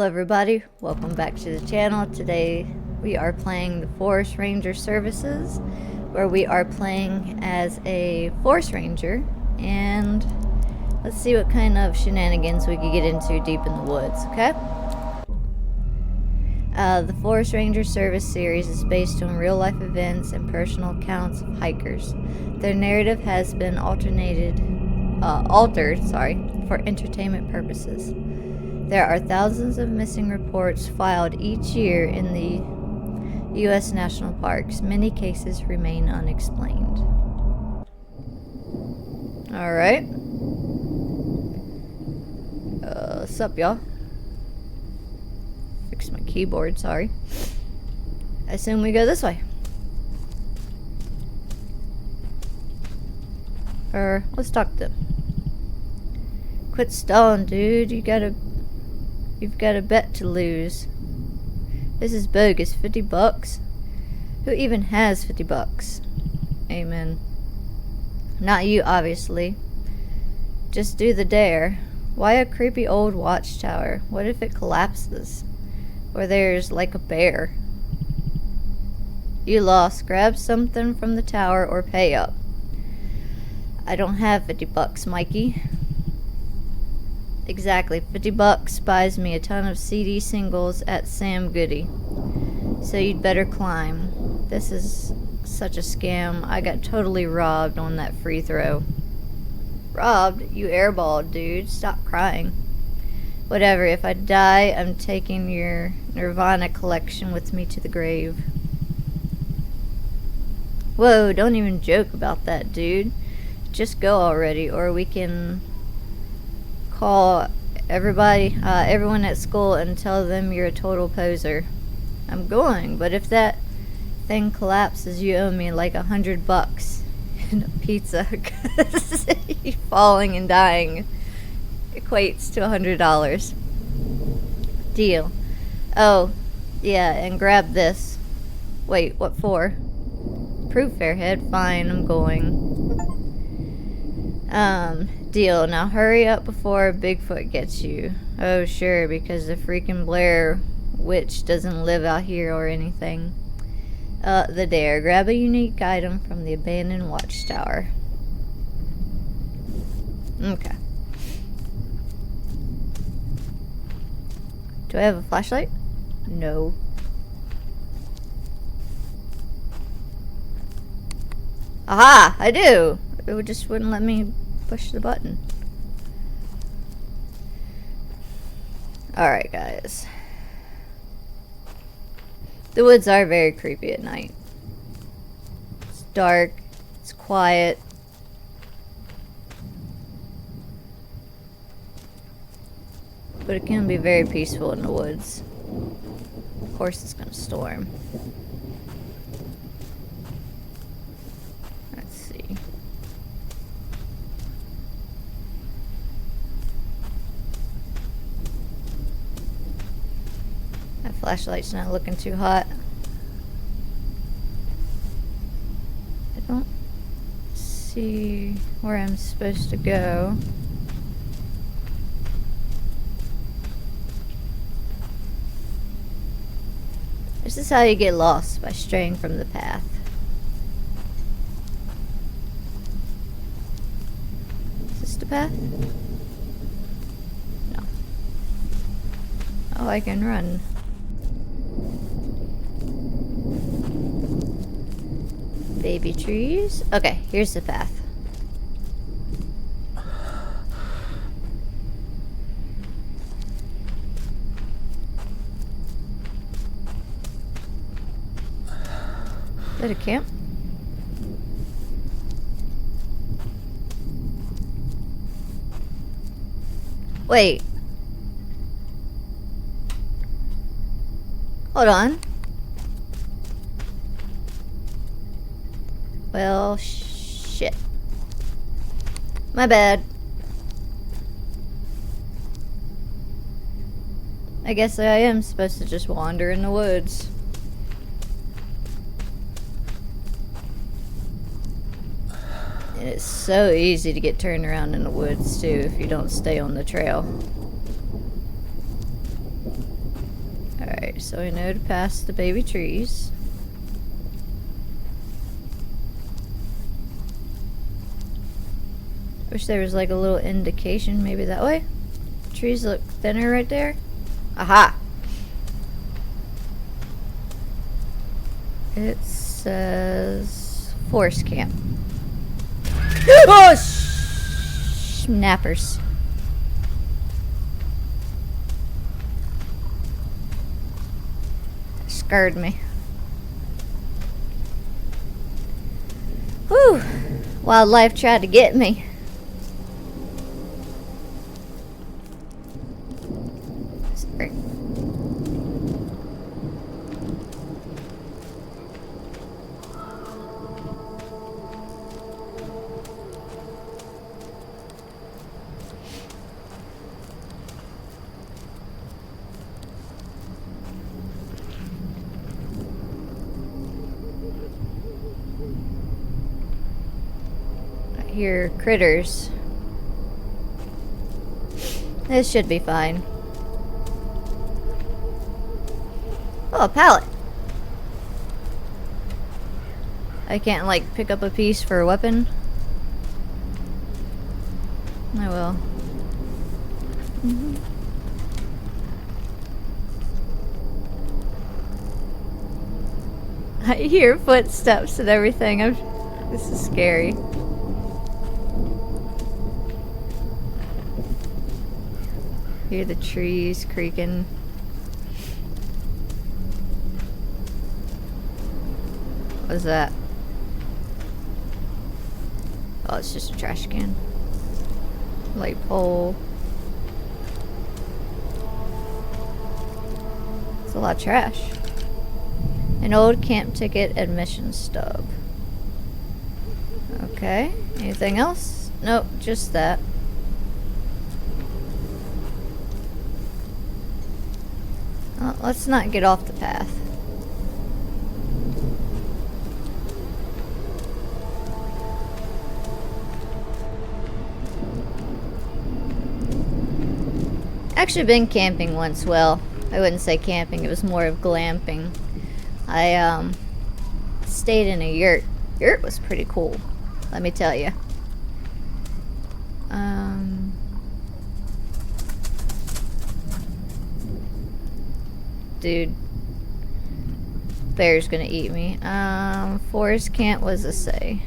everybody, welcome back to the channel. Today we are playing the Forest Ranger Services, where we are playing as a Forest Ranger, and let's see what kind of shenanigans we can get into deep in the woods, okay? The Forest Ranger Service series is based on real-life events and personal accounts of hikers. Their narrative has been altered for entertainment purposes. There are thousands of missing reports filed each year in the U.S. national parks. Many cases remain unexplained. Alright. What's up, y'all? Fix my keyboard, sorry. I assume we go this way. Let's talk to them. Quit stalling, dude. You've got a bet to lose. This is bogus. 50 bucks? Who even has 50 bucks? Amen. Not you, obviously. Just do the dare. Why a creepy old watchtower? What if it collapses? Or there's like a bear? You lost. Grab something from the tower or pay up. I don't have 50 bucks, Mikey. Exactly. 50 bucks buys me a ton of CD singles at Sam Goody. So you'd better climb. This is such a scam. I got totally robbed on that free throw. Robbed? You airballed, dude. Stop crying. Whatever. If I die, I'm taking your Nirvana collection with me to the grave. Whoa, don't even joke about that, dude. Just go already, or we can call everyone at school and tell them you're a total poser. I'm going, but if that thing collapses, you owe me like $100 and a pizza, because you falling and dying equates to $100. Deal. Oh, yeah, and grab this. Wait, what for? Proof, Fairhead. Fine, I'm going. Deal. Now hurry up before Bigfoot gets you. Oh, sure, because the freaking Blair Witch doesn't live out here or anything. The dare. Grab a unique item from the abandoned watchtower. Okay. Do I have a flashlight? No. Aha! I do! It just wouldn't let me push the button. Alright, guys. The woods are very creepy at night. It's dark. It's quiet. But it can be very peaceful in the woods. Of course it's gonna storm. Let's see. That flashlight's not looking too hot. I don't see where I'm supposed to go. This is how you get lost, by straying from the path. Is this the path? No. Oh, I can run. Baby trees. Okay, here's the path. Is that a camp? Wait. Hold on. Well, shit. My bad. I guess I am supposed to just wander in the woods. And it's so easy to get turned around in the woods too if you don't stay on the trail. Alright, so we know to pass the baby trees. Wish there was like a little indication maybe that way. Trees look thinner right there. Aha! It says forest camp. Oh, snappers. Scared me. Whew. Wildlife tried to get me. Sorry. Hear critters. This should be fine. Oh, a pallet. I can't like pick up a piece for a weapon. I will. I hear footsteps and everything. This is scary. Hear the trees creaking. What is that? Oh, it's just a trash can. Light pole. It's a lot of trash. An old camp ticket admission stub. Okay. Anything else? Nope, just that. Well, let's not get off the path. Actually been camping once. Well, I wouldn't say camping, it was more of glamping. I stayed in a yurt. Yurt was pretty cool, let me tell you. Dude, bear's gonna eat me. Forest camp was a say.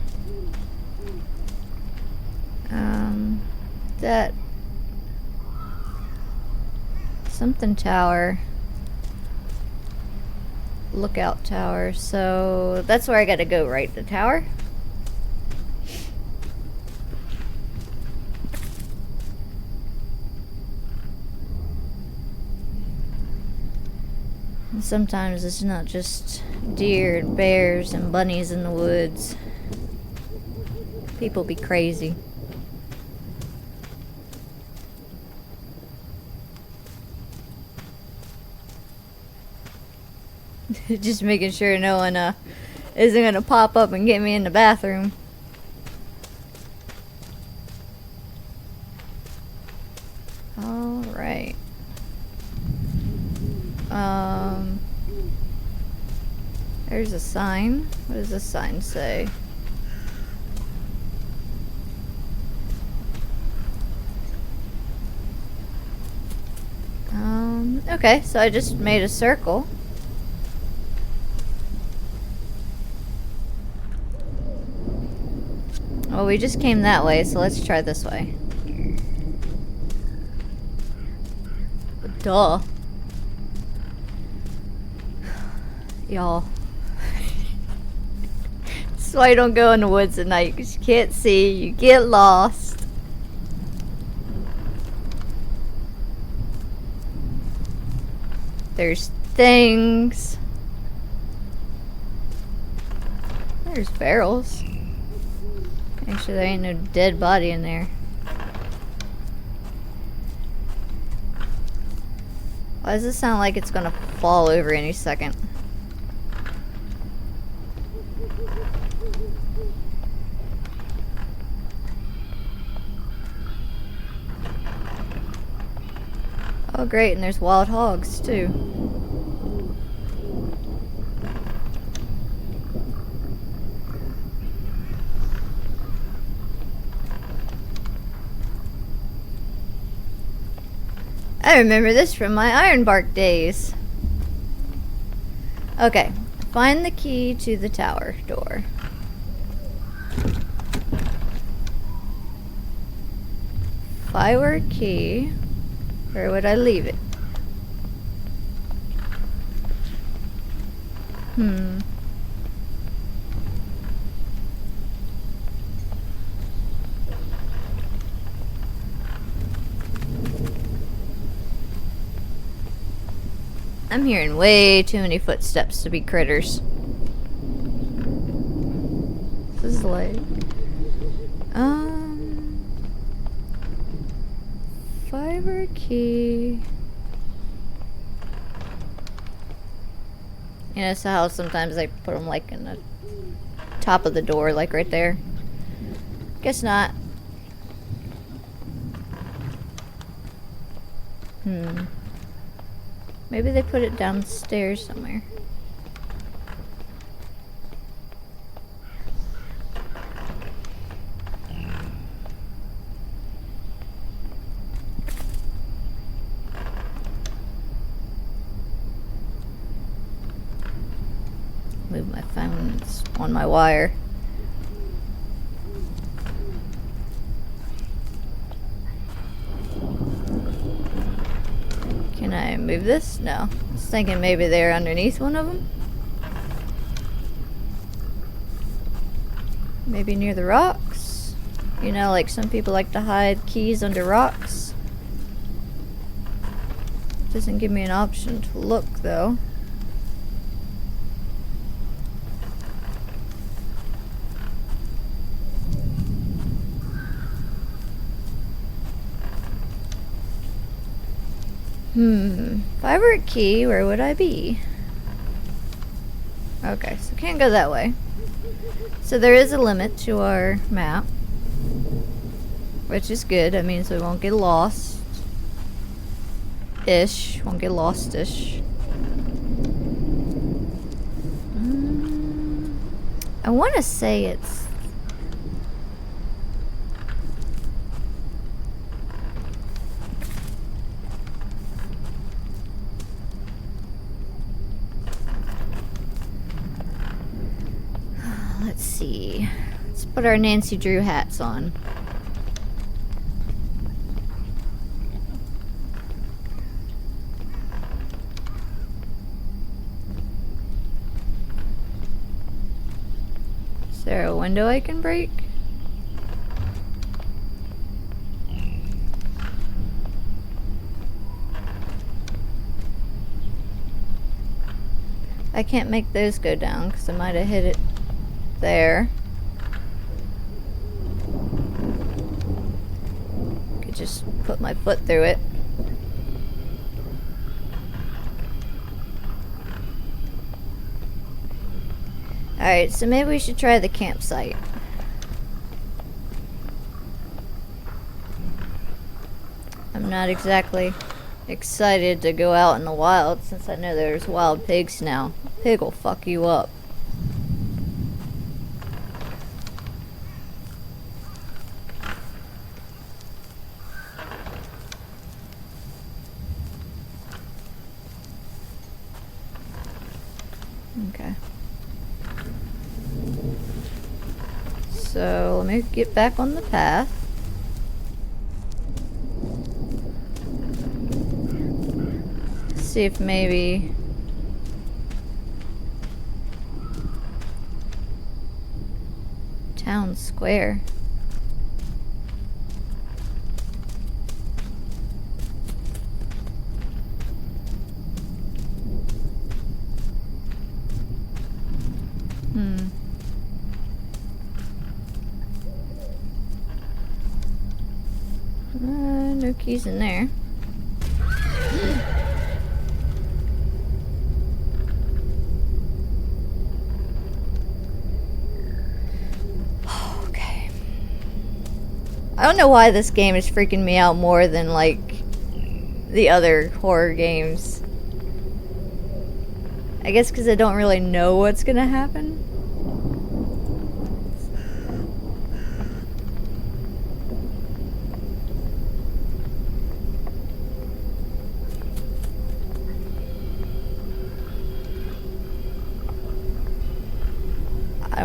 That something tower, lookout tower. So that's where I gotta go, right? The tower. And sometimes it's not just deer and bears and bunnies in the woods. People be crazy. Just making sure no one isn't gonna pop up and get me in the bathroom. All right. There's a sign. What does this sign say? Okay, so I just made a circle. Well, we just came that way, so let's try this way. Duh. Y'all. That's why you don't go in the woods at night, because you can't see, you get lost. There's things. There's barrels. Actually, there ain't no dead body in there. Why does it sound like it's gonna fall over any second? Oh great, and there's wild hogs too. I remember this from my Ironbark days. Okay, find the key to the tower door. If I were a key, where would I leave it? I'm hearing way too many footsteps to be critters. This is like... Fiber key... You know, so how sometimes they put them like in the top of the door, like right there? Guess not. Maybe they put it downstairs somewhere. Move my phone, it's on my wire. Can I move this? No. I was thinking maybe they're underneath one of them. Maybe near the rocks. You know, like some people like to hide keys under rocks. Doesn't give me an option to look though. If I were a key, where would I be? Okay, so can't go that way. So there is a limit to our map, which is good. That means we won't get lost. Won't get lost-ish. I want to say it's... Let's see. Let's put our Nancy Drew hats on. Is there a window I can break? I can't make those go down because I might have hit it there. Could just put my foot through it. Alright, so maybe we should try the campsite. I'm not exactly excited to go out in the wild since I know there's wild pigs now. Pig will fuck you up. Okay. So let me get back on the path. See if maybe town square. No keys in there. Okay. I don't know why this game is freaking me out more than like the other horror games. I guess because I don't really know what's gonna happen.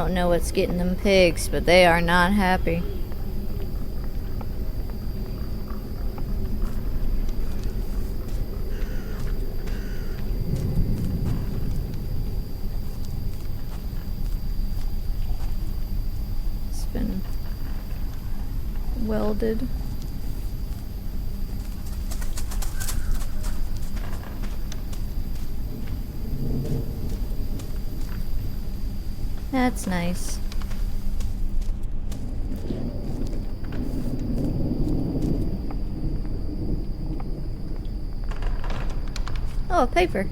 don't know what's getting them pigs, but they are not happy. It's been welded. That's nice. Oh, paper.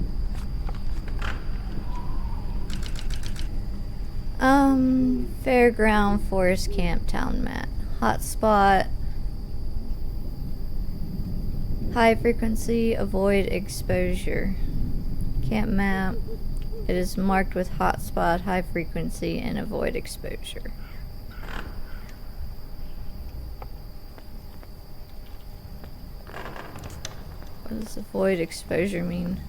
Fairground Forest Camp Town Mat. Hotspot. High frequency, avoid exposure. Camp map. It is marked with hotspot, high frequency, and avoid exposure. What does avoid exposure mean?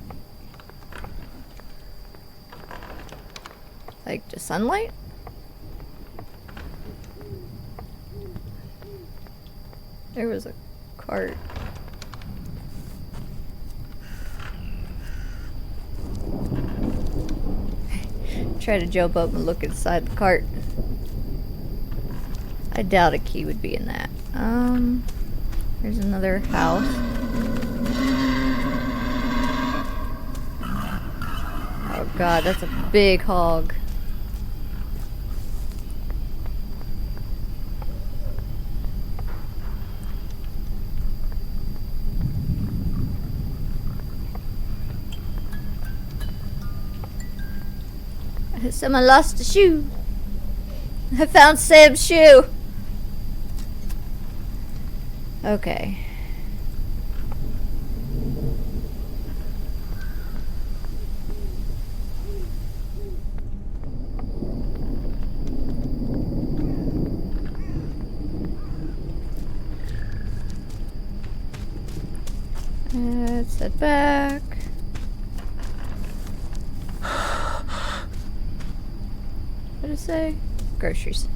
Like to sunlight? There was a cart. Try to jump up and look inside the cart. I doubt a key would be in that. There's another house. Oh god, that's a big hog. Someone lost a shoe. I found Sam's shoe. Okay. Let's head back. What did it say? Groceries.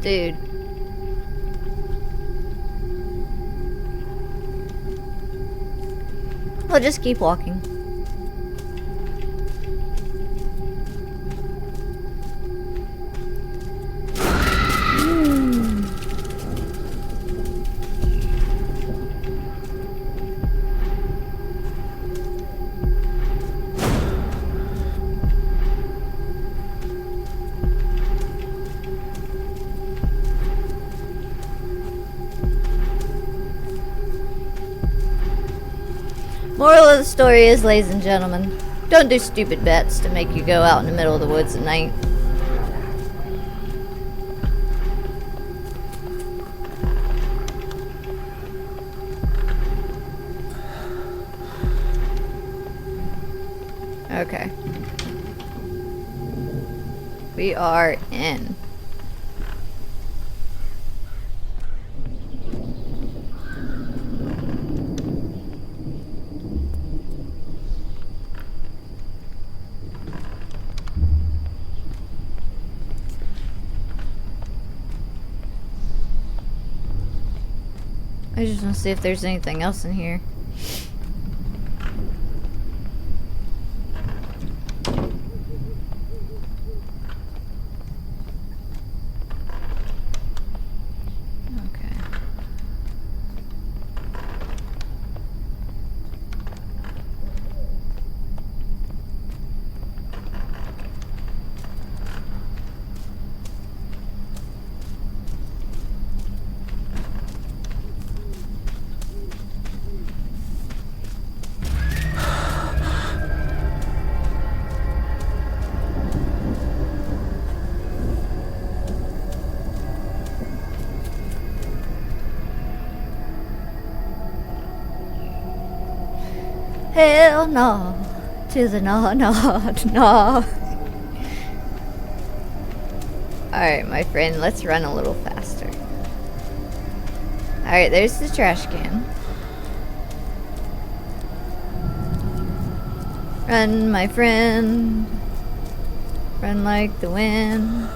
Dude. I'll just keep walking. Moral of the story is, ladies and gentlemen, don't do stupid bets to make you go out in the middle of the woods at night. Okay. We are in. I just want to see if there's anything else in here. Okay. Hell no. To the no, no, no. Alright, my friend, let's run a little faster. Alright, there's the trash can. Run, my friend. Run like the wind.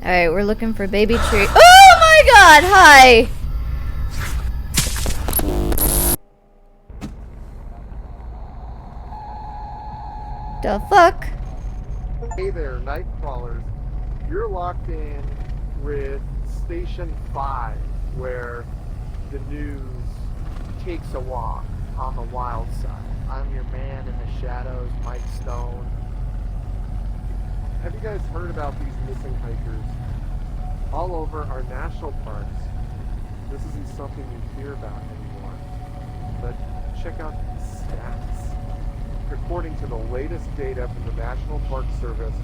Alright, we're looking for baby tree. Oh my god, hi! The fuck? Hey there, night crawlers. You're locked in with Station 5, where the news takes a walk on the wild side. I'm your man in the shadows, Mike Stone. Have you guys heard about these missing hikers all over our national parks? This isn't something you hear about anymore. But check out these stats. According to the latest data from the National Park Service,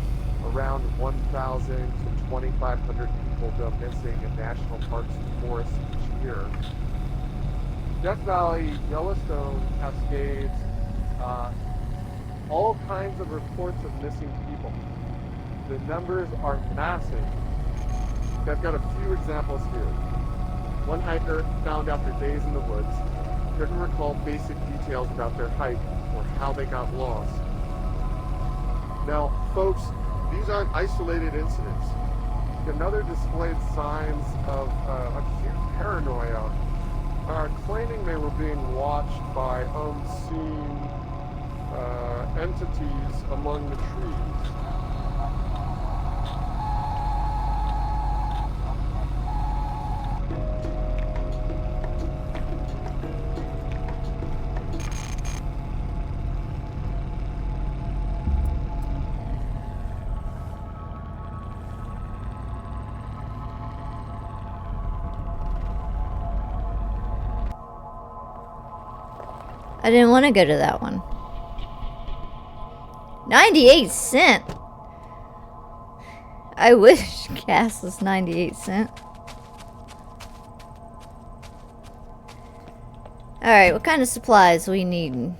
around 1,000 to 2,500 people go missing in national parks and forests each year. Death Valley, Yellowstone, Cascades, all kinds of reports of missing people. The numbers are massive. I've got a few examples here. One hiker found after days in the woods couldn't recall basic details about their hike or how they got lost. Now, folks, these aren't isolated incidents. Another displayed signs of acute paranoia, claiming they were being watched by unseen entities among the trees. I didn't want to go to that one. 98 cent. I wish gas was 98 cent. Alright, what kind of supplies we need?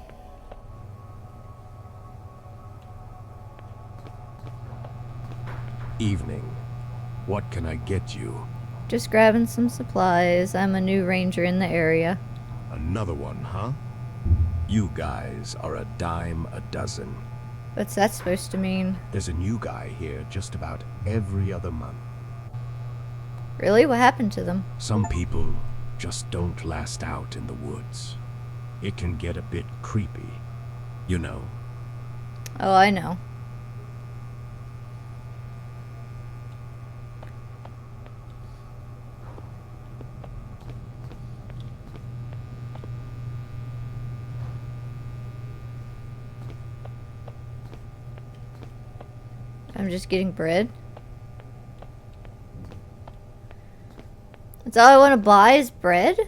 Evening. What can I get you? Just grabbing some supplies. I'm a new ranger in the area. Another one, huh? You guys are a dime a dozen. What's that supposed to mean? There's a new guy here just about every other month. Really? What happened to them? Some people just don't last out in the woods. It can get a bit creepy, you know. Oh, I know. I'm just getting bread. That's all I want to buy is bread?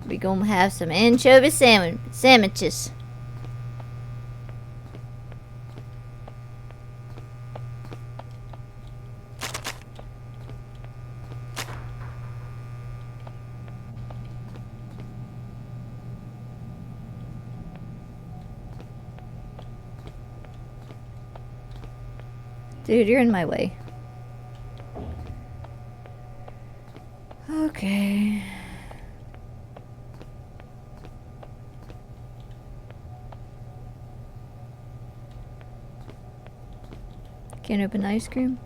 We gonna have some anchovy sandwiches. Dude, you're in my way. Okay. Can't open ice cream?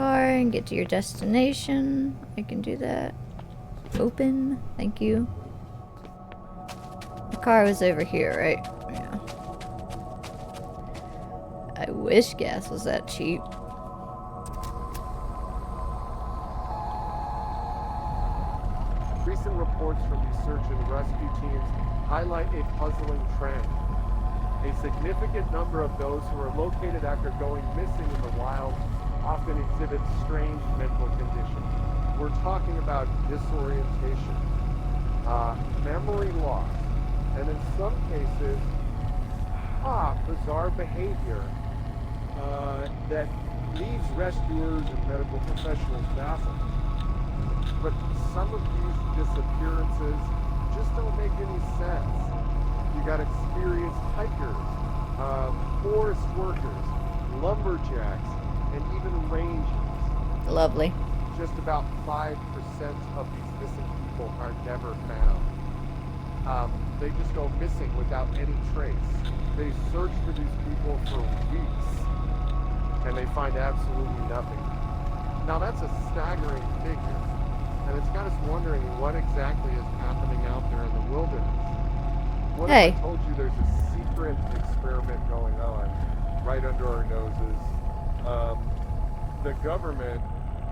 car and get to your destination. I can do that. Open. Thank you. The car was over here, right? Yeah. I wish gas was that cheap. Recent reports from these search and rescue teams highlight a puzzling trend. A significant number of those who are located after going missing in the wild often exhibit strange mental conditions. We're talking about disorientation, memory loss, and in some cases, bizarre behavior that leaves rescuers and medical professionals baffled. But some of these disappearances just don't make any sense. You got experienced hikers, forest workers, lumberjacks, and even rangers. Lovely. Just about 5% of these missing people are never found. They just go missing without any trace. They search for these people for weeks, and they find absolutely nothing. Now that's a staggering figure. And it's got us wondering what exactly is happening out there in the wilderness. What if I told you there's a secret experiment going on right under our noses? The government,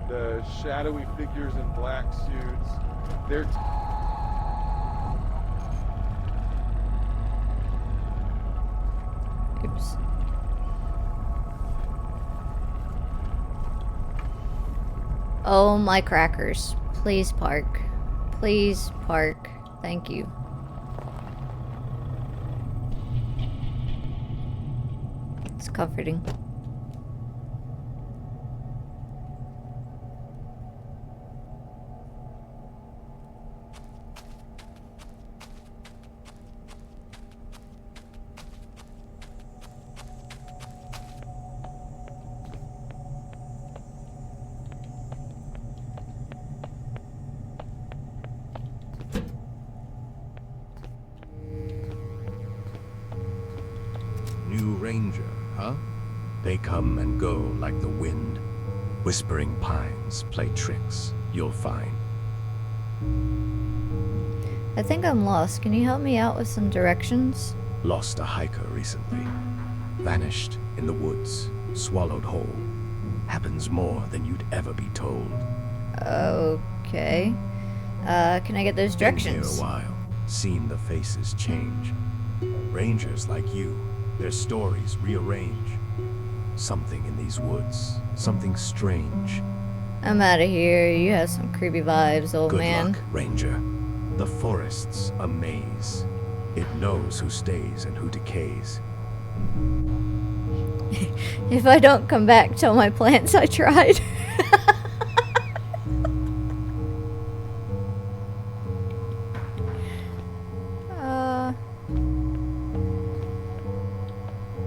the shadowy figures in black suits, they're... Oops. Oh my crackers. Please park. Please park. Thank you. It's comforting. New ranger, huh? They come and go like the wind. Whispering pines play tricks, you'll find. I think I'm lost. Can you help me out with some directions? Lost a hiker recently. Vanished in the woods, swallowed whole. Happens more than you'd ever be told. Okay. Can I get those directions? Been here a while, seen the faces change. Rangers like you, their stories rearrange. Something in these woods, something strange. I'm out of here. You have some creepy vibes, old Good man. luck, Ranger. The forest's a maze. It knows who stays and who decays. If I don't come back, tell my plants I tried.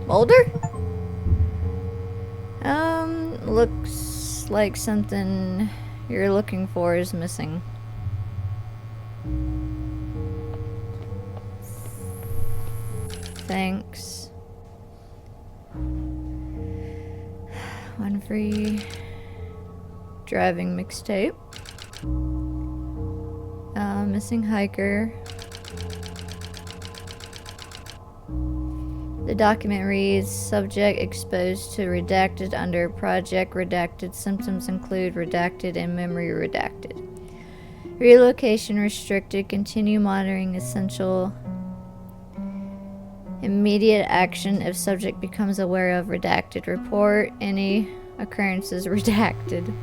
Molder? Looks like something you're looking for is missing. Thanks. One free driving mixtape. Missing hiker. The document reads, subject exposed to redacted under project redacted. Symptoms include redacted and memory redacted. Relocation restricted. Continue monitoring essential. Immediate action if subject becomes aware of redacted. Report any occurrences redacted.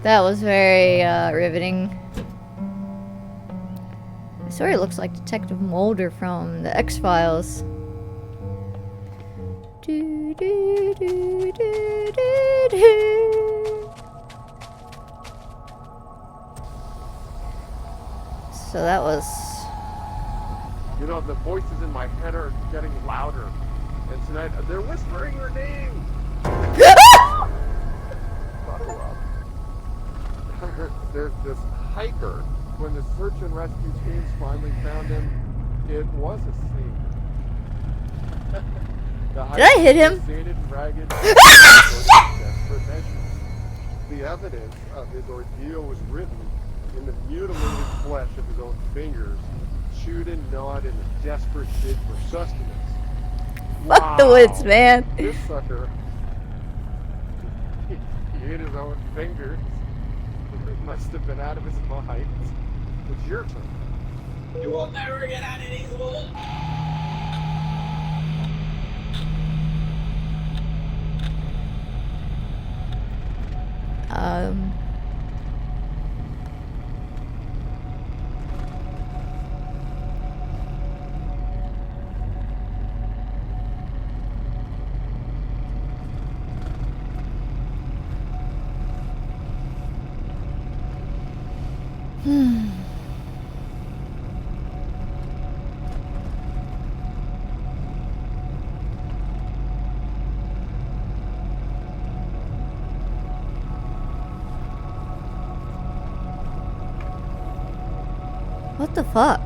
That was very riveting. It sort of looks like Detective Mulder from the X-Files. Do, do, do, do, do, do. So that was... You know, the voices in my head are getting louder. And tonight, they're whispering your name. Buckle up. There's this hiker. When the search and rescue teams finally found him, it was a scene. Did I hit him? Sated and ragged, desperate the evidence of his ordeal was written in the mutilated flesh of his own fingers, chewed and gnawed in a desperate bid for sustenance. Fuck the woods, man. This sucker, he ate his own fingers. It must have been out of his mind. It's your turn. You will never get out of these woods. Um. What the fuck?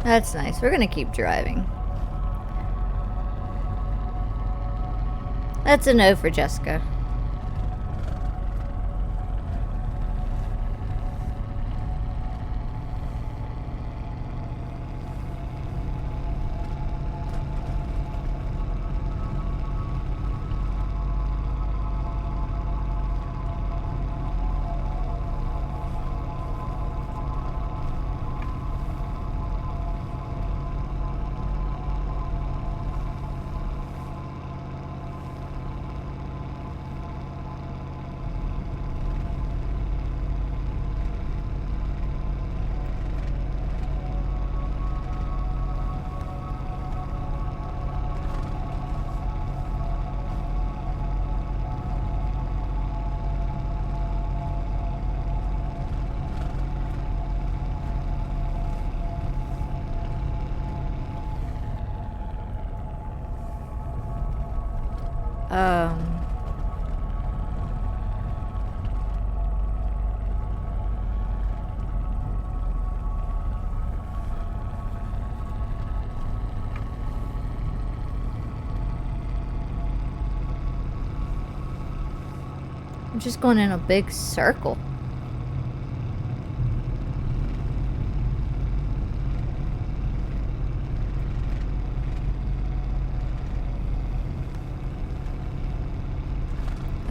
That's nice. We're gonna keep driving. That's a no for Jessica. Um. I'm just going in a big circle.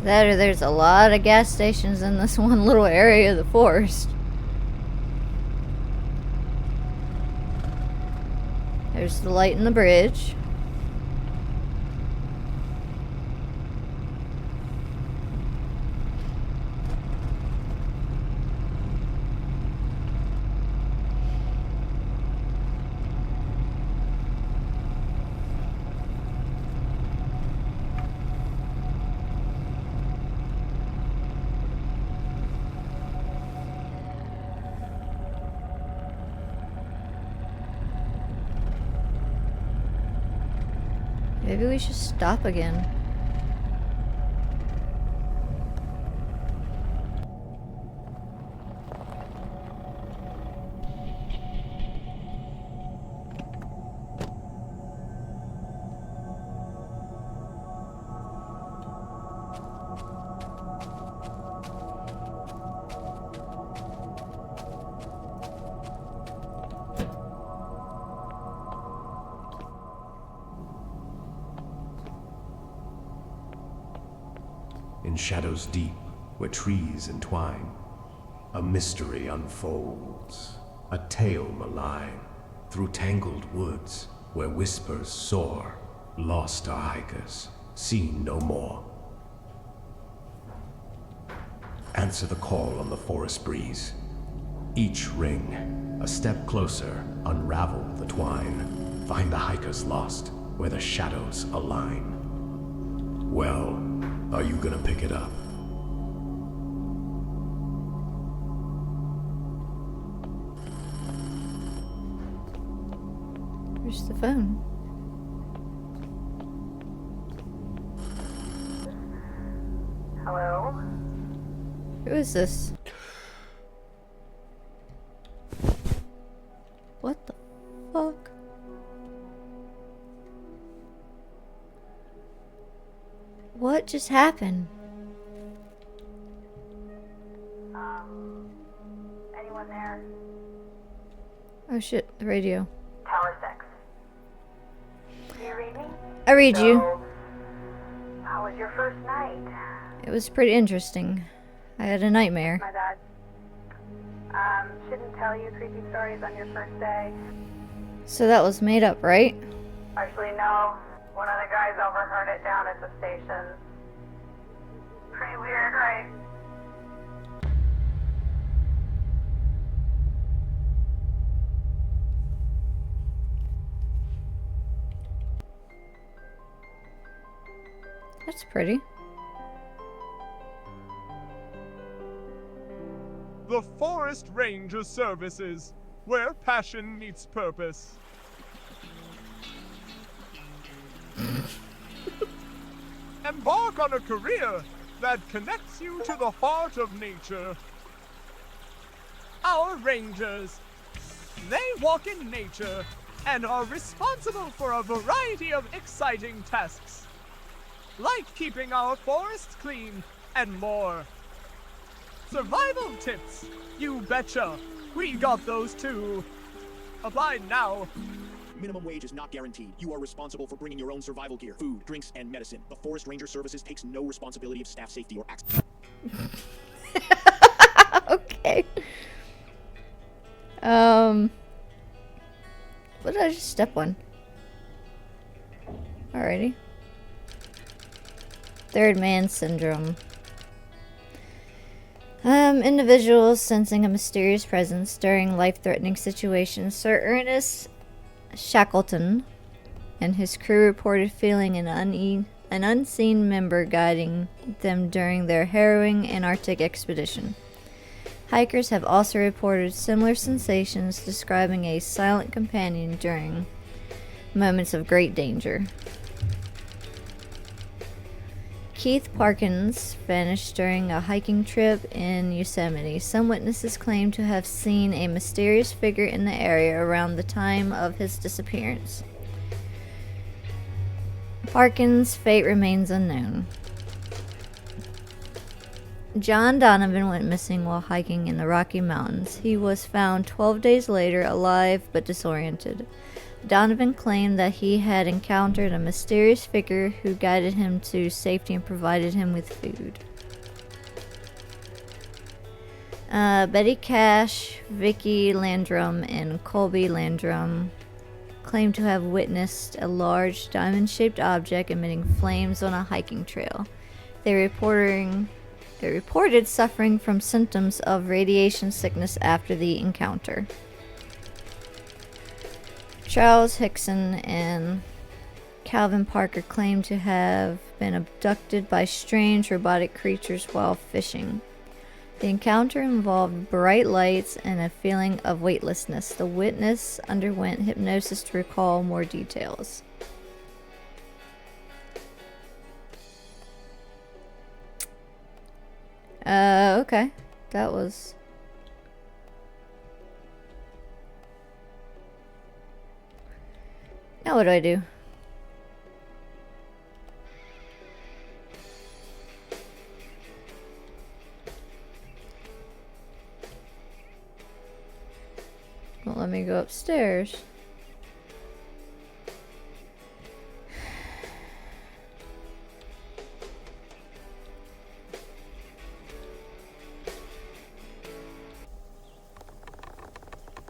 That or there's a lot of gas stations in this one little area of the forest. There's the light in the bridge. Maybe we should stop again. In shadows deep, where trees entwine, a mystery unfolds, a tale malign. Through tangled woods, where whispers soar, lost are hikers, seen no more. Answer the call on the forest breeze. Each ring, a step closer, unravel the twine. Find the hikers lost, where the shadows align. Well, are you gonna pick it up? Where's the phone? Hello? Who is this? What the fuck? What just happened? Anyone there? Oh shit, the radio. Tower 6. Do you read me? I read you. So, how was your first night? It was pretty interesting. I had a nightmare. My bad. Shouldn't tell you creepy stories on your first day. So that was made up, right? Actually, no. One of the guys overheard it down at the station. Pretty weird, right? That's pretty. The Forest Ranger Services, where passion meets purpose. Embark on a career that connects you to the heart of nature. Our Rangers, they walk in nature and are responsible for a variety of exciting tasks, like keeping our forests clean and more. Survival tips, you betcha. We got those too. Apply now. Minimum wage is not guaranteed. You are responsible for bringing your own survival gear, food, drinks, and medicine. The Forest Ranger Services takes no responsibility of staff safety or accident. Okay. What did I just step on? Alrighty. Third man syndrome. Individuals sensing a mysterious presence during life-threatening situations. Sir Ernest Shackleton and his crew reported feeling an unseen member guiding them during their harrowing Antarctic expedition. Hikers have also reported similar sensations, describing a silent companion during moments of great danger. Keith Parkins vanished during a hiking trip in Yosemite. Some witnesses claim to have seen a mysterious figure in the area around the time of his disappearance. Parkins' fate remains unknown. John Donovan went missing while hiking in the Rocky Mountains. He was found 12 days later, alive but disoriented. Donovan claimed that he had encountered a mysterious figure who guided him to safety and provided him with food. Betty Cash, Vicky Landrum, and Colby Landrum claimed to have witnessed a large diamond-shaped object emitting flames on a hiking trail. They reported suffering from symptoms of radiation sickness after the encounter. Charles Hickson and Calvin Parker claimed to have been abducted by strange robotic creatures while fishing. The encounter involved bright lights and a feeling of weightlessness. The witness underwent hypnosis to recall more details. Okay. That was... Now what do I do? Well, let me go upstairs.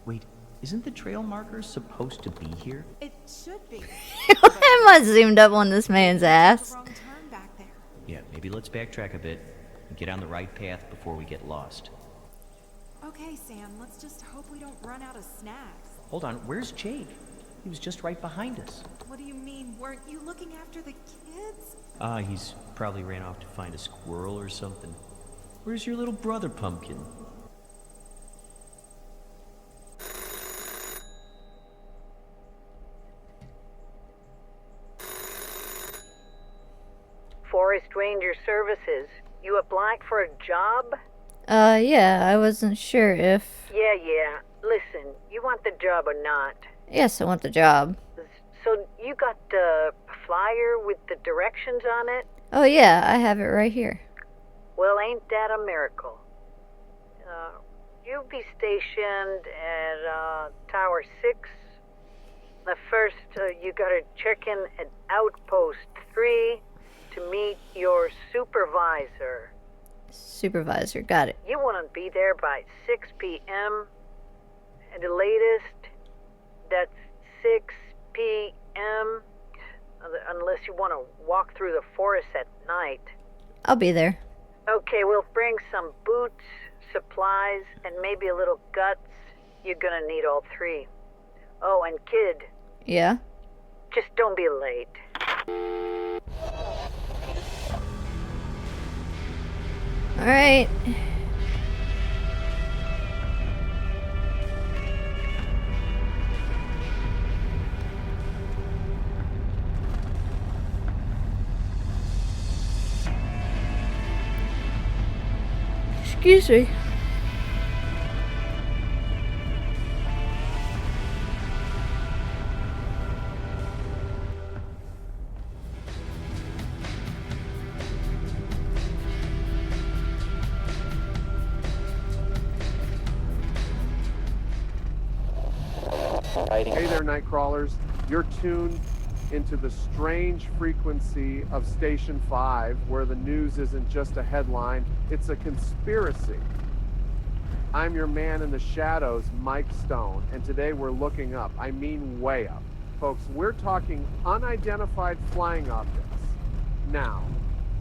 Wait, isn't the trail marker supposed to be here? It should be. Why am I zoomed up on this man's ass? Wrong turn back there. Yeah, maybe let's backtrack a bit and get on the right path before we get lost. Okay, Sam, let's just hope we don't run out of snacks. Hold on, where's Jake? He was just right behind us. What do you mean? Weren't you looking after the kids? He's probably ran off to find a squirrel or something. Where's your little brother, Pumpkin? Forest Ranger Services. You applied for a job? Yeah, I wasn't sure if... Yeah. Listen, you want the job or not? Yes, I want the job. So you got the flyer with the directions on it? Oh yeah, I have it right here. Well, ain't that a miracle? You'll be stationed at Tower 6. First, you gotta check in at Outpost 3 to meet your supervisor. Supervisor, got it. You want to be there by 6 p.m. At the latest, that's 6 p.m. Unless you want to walk through the forest at night. I'll be there. Okay, we'll bring some boots, supplies, and maybe a little guts. You're gonna need all three. Oh, and kid, Yeah? just don't be late. Alright. Excuse me. Hey there, Nightcrawlers. You're tuned into the strange frequency of Station 5, where the news isn't just a headline, it's a conspiracy. I'm your man in the shadows, Mike Stone, and today we're looking up. I mean way up. Folks, we're talking unidentified flying objects. Now,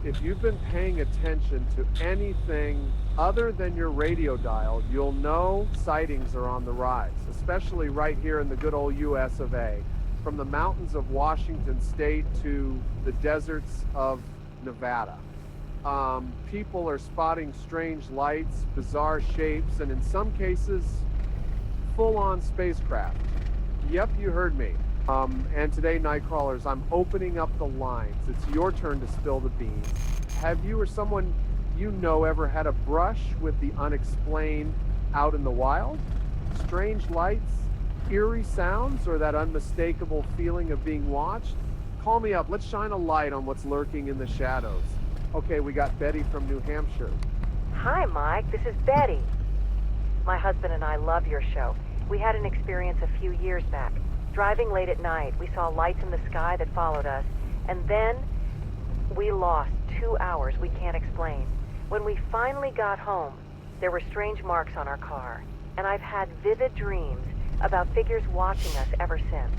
if you've been paying attention to anything other than your radio dial, you'll know sightings are on the rise, especially right here in the good old US of A. From the mountains of Washington State to the deserts of Nevada. People are spotting strange lights, bizarre shapes, and in some cases, full-on spacecraft. Yep, you heard me. And today, Nightcrawlers, I'm opening up the lines. It's your turn to spill the beans. Have you or someone you know ever had a brush with the unexplained out in the wild? Strange lights, eerie sounds, or that unmistakable feeling of being watched? Call me up. Let's shine a light on what's lurking in the shadows. Okay, we got Betty from New Hampshire. Hi, Mike. This is Betty. My husband and I love your show. We had an experience a few years back. Driving late at night, we saw lights in the sky that followed us, and then we lost 2 hours we can't explain. When we finally got home, there were strange marks on our car, and I've had vivid dreams about figures watching us ever since.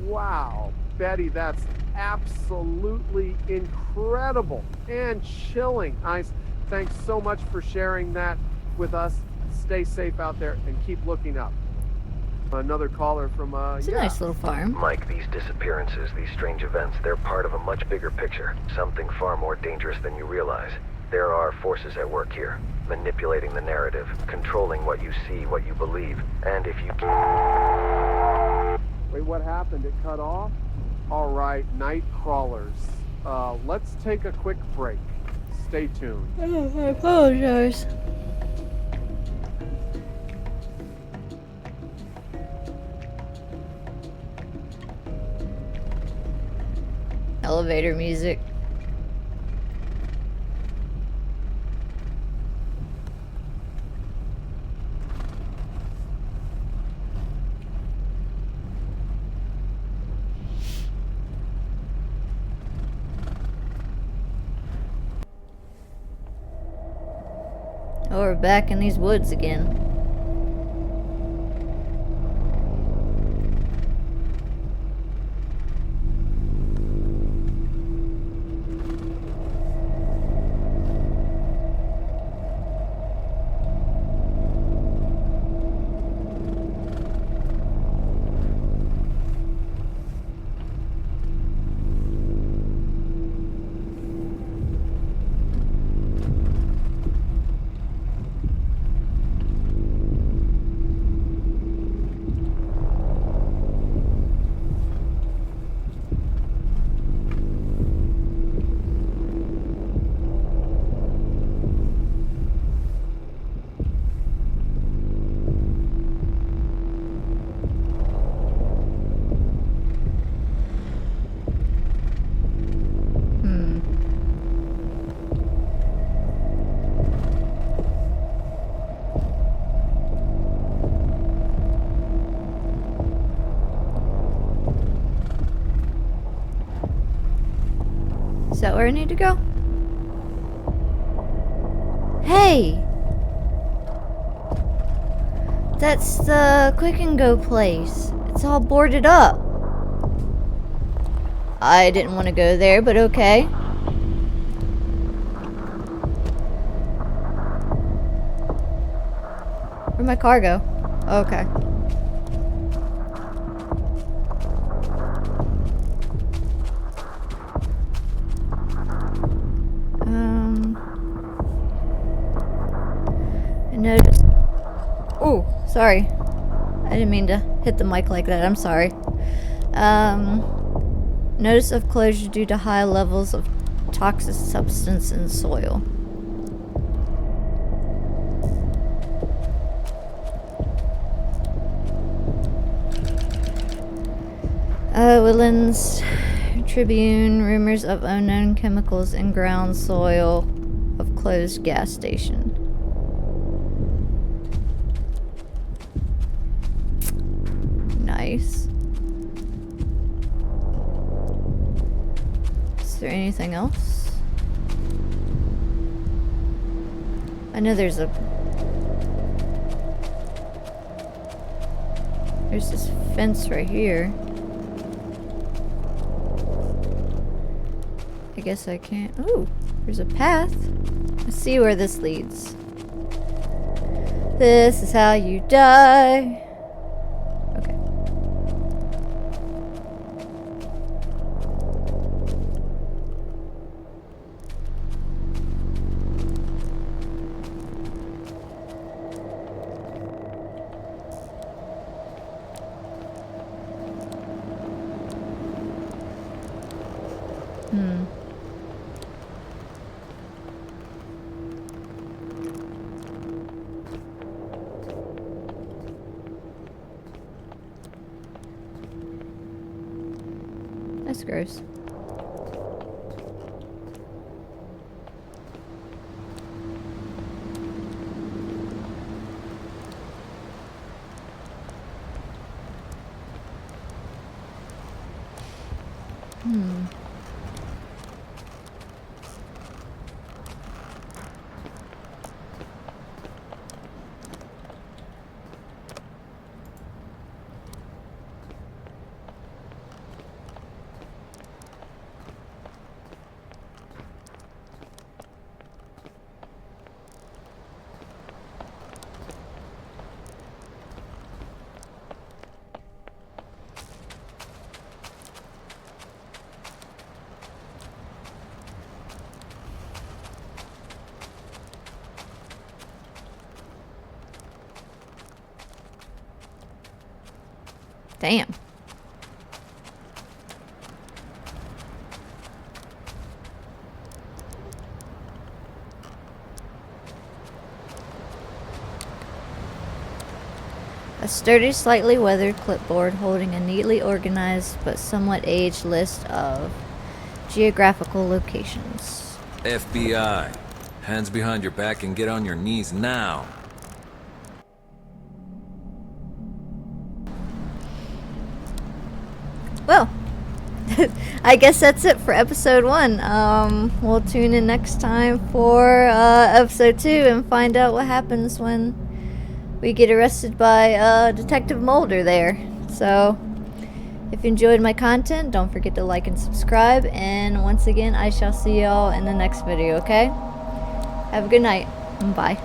Wow, Betty, that's absolutely incredible and chilling. Thanks so much for sharing that with us. Stay safe out there and keep looking up. Another caller from, It's a nice little farm. Mike, these disappearances, these strange events, they're part of a much bigger picture. Something far more dangerous than you realize. There are forces at work here, manipulating the narrative, controlling what you see, what you believe, and if you can... Wait, what happened? It cut off? All right, night crawlers. Let's take a quick break. Stay tuned. Oh, I apologize. Elevator music. Oh, we're back in these woods again. where I need to go? Hey! That's the Quick and Go place. It's all boarded up. I didn't want to go there, but okay. Where'd my car go? Okay. I noticed. Oh, sorry. I didn't mean to hit the mic like that. I'm sorry. Notice of closure due to high levels of toxic substance in soil. Woodlands Tribune, rumors of unknown chemicals in ground soil of closed gas station. Nice. Is there anything else? I know there's this fence right here. I guess I can't. Ooh, there's a path. Let's see where this leads. This is how you die. Okay. That's gross. Damn. A sturdy, slightly weathered clipboard holding a neatly organized but somewhat aged list of geographical locations. FBI. Hands behind your back and get on your knees now. Well, I guess that's it for episode 1. We'll tune in next time for episode 2 and find out what happens when we get arrested by Detective Mulder there. So, if you enjoyed my content, don't forget to like and subscribe. And once again, I shall see y'all in the next video, okay? Have a good night. Bye.